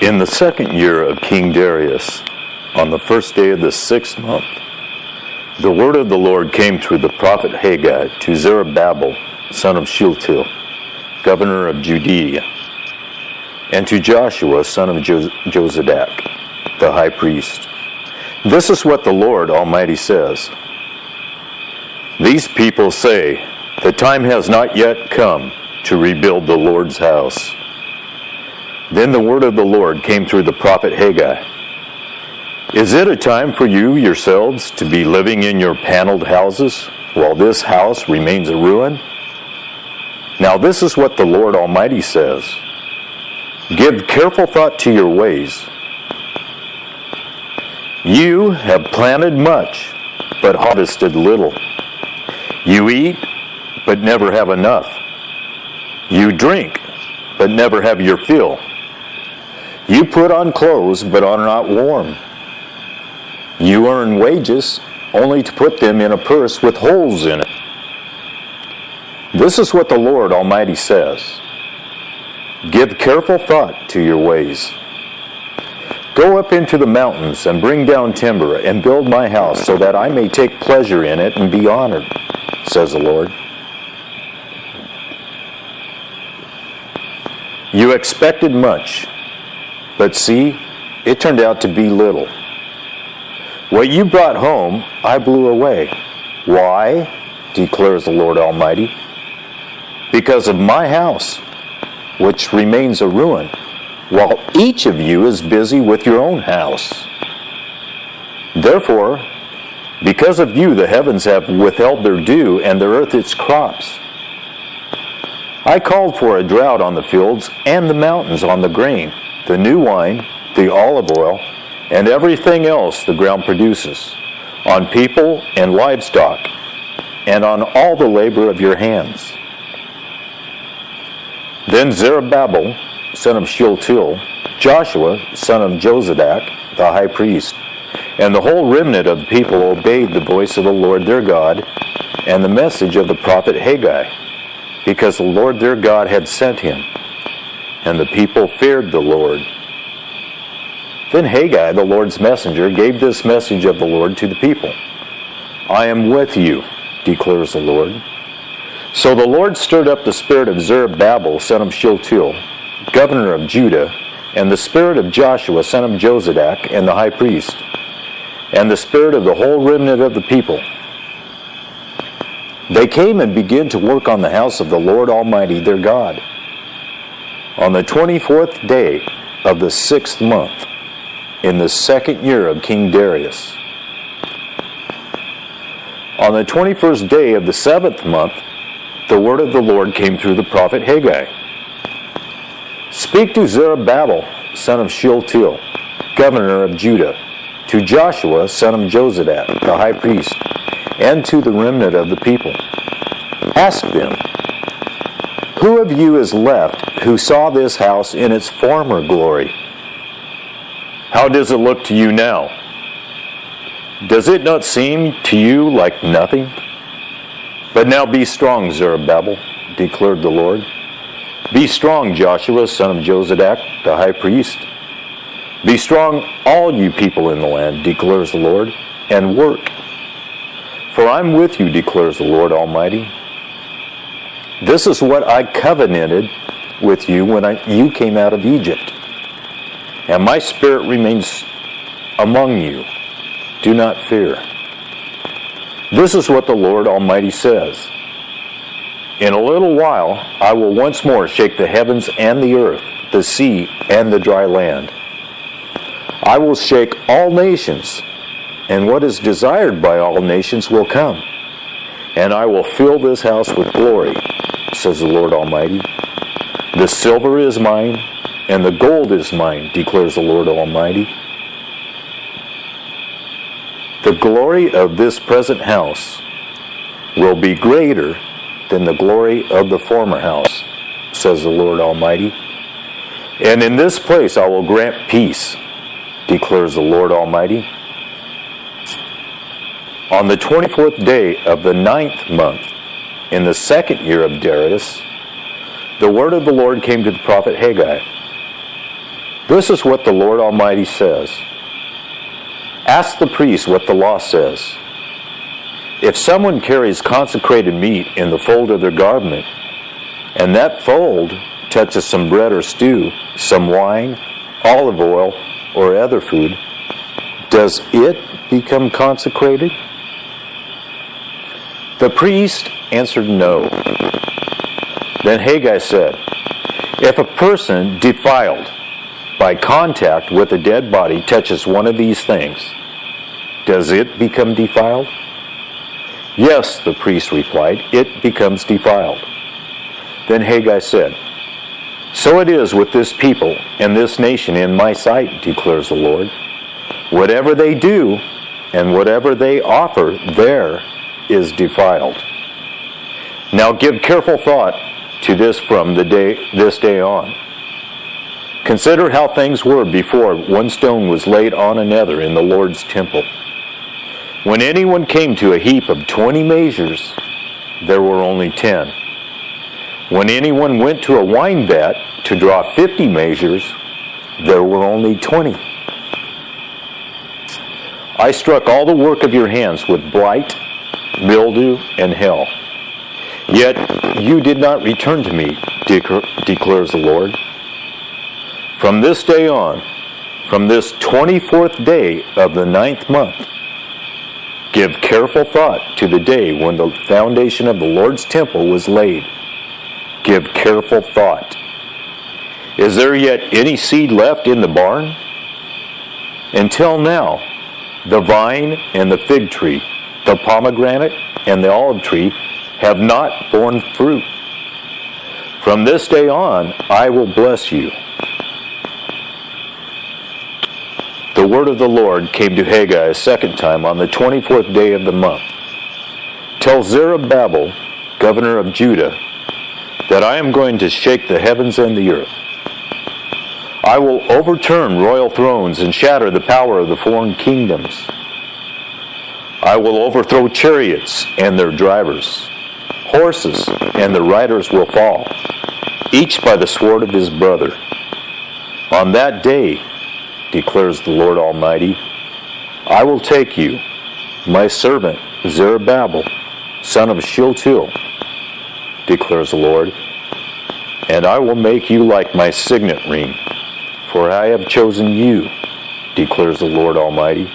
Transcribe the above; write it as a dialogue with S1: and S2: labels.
S1: In the second year of King Darius, on the first day of the 6th month, the word of the Lord came through the prophet Haggai to Zerubbabel, son of Shealtiel, governor of Judea, and to Joshua, son of Jozadak, the high priest. This is what the Lord Almighty says. These people say, the time has not yet come to rebuild the Lord's house. Then the word of the Lord came through the prophet Haggai. Is it a time for you yourselves to be living in your paneled houses while this house remains a ruin? Now this is what the Lord Almighty says. Give careful thought to your ways. You have planted much, but harvested little. You eat, but never have enough. You drink, but never have your fill. You put on clothes, but are not warm. You earn wages, only to put them in a purse with holes in it. This is what the Lord Almighty says. Give careful thought to your ways. Go up into the mountains and bring down timber and build my house so that I may take pleasure in it and be honored, says the Lord. You expected much, but see, it turned out to be little. What you brought home, I blew away. Why? Declares the Lord Almighty. Because of my house, which remains a ruin, while each of you is busy with your own house. Therefore, because of you, the heavens have withheld their dew, and the earth its crops. I called for a drought on the fields and the mountains on the grain, the new wine, the olive oil, and everything else the ground produces, on people and livestock, and on all the labor of your hands. Then Zerubbabel, son of Shealtiel, Joshua, son of Jozadak, the high priest, and the whole remnant of the people obeyed the voice of the Lord their God and the message of the prophet Haggai, because the Lord their God had sent him, and the people feared the Lord. Then Haggai, the Lord's messenger, gave this message of the Lord to the people. I am with you, declares the Lord. So the Lord stirred up the spirit of Zerubbabel, son of Shealtiel, governor of Judah, and the spirit of Joshua, son of Jozadak, and the high priest, and the spirit of the whole remnant of the people. They came and began to work on the house of the Lord Almighty their God. On the 24th day of the 6th month, in the second year of King Darius. On the 21st day of the 7th month, the word of the Lord came through the prophet Haggai. Speak to Zerubbabel, son of Shealtiel, governor of Judah, to Joshua, son of Jozadak, the high priest, and to the remnant of the people. Ask them, who of you is left who saw this house in its former glory? How does it look to you now? Does it not seem to you like nothing? But now be strong, Zerubbabel, declared the Lord. Be strong, Joshua, son of Jozadak, the high priest. Be strong, all you people in the land, declares the Lord, and work. For I'm with you, declares the Lord Almighty. This is what I covenanted with you when you came out of Egypt. And my spirit remains among you. Do not fear. This is what the Lord Almighty says. In a little while, I will once more shake the heavens and the earth, the sea and the dry land. I will shake all nations, and what is desired by all nations will come. And I will fill this house with glory, says the Lord Almighty. The silver is mine, and the gold is mine, declares the Lord Almighty. The glory of this present house will be greater than the glory of the former house, says the Lord Almighty. And in this place I will grant peace, declares the Lord Almighty. On the 24th day of the 9th month, in the second year of Darius, The word of the Lord came to the prophet Haggai. This is what the Lord Almighty says. Ask the priests what the law says. If someone carries consecrated meat in the fold of their garment, and that fold touches some bread or stew, some wine, olive oil, or other food, does it become consecrated? The priest answered no. Then Haggai said, if a person defiled by contact with a dead body touches one of these things, does it become defiled? Yes, the priest replied, it becomes defiled. Then Haggai said, so it is with this people and this nation in my sight, declares the Lord. Whatever they do and whatever they offer there is defiled. Now give careful thought to this from this day on. Consider how things were before one stone was laid on another in the Lord's temple. When anyone came to a heap of 20 measures, there were only 10. When anyone went to a wine vat to draw 50 measures, there were only 20. I struck all the work of your hands with blight, mildew, and hail. Yet you did not return to me, declares the Lord. From this day on, from this 24th day of the 9th month, give careful thought to the day when the foundation of the Lord's temple was laid. Give careful thought. Is there yet any seed left in the barn? Until now, the vine and the fig tree, the pomegranate and the olive tree have not borne fruit. From this day on, I will bless you. The word of the Lord came to Haggai a second time on the 24th day of the month. Tell Zerubbabel, governor of Judah, that I am going to shake the heavens and the earth. I will overturn royal thrones and shatter the power of the foreign kingdoms. I will overthrow chariots and their drivers. Horses and the riders will fall, each by the sword of his brother. On that day, declares the Lord Almighty, I will take you, my servant Zerubbabel, son of Shealtiel, declares the Lord, and I will make you like my signet ring, for I have chosen you, declares the Lord Almighty.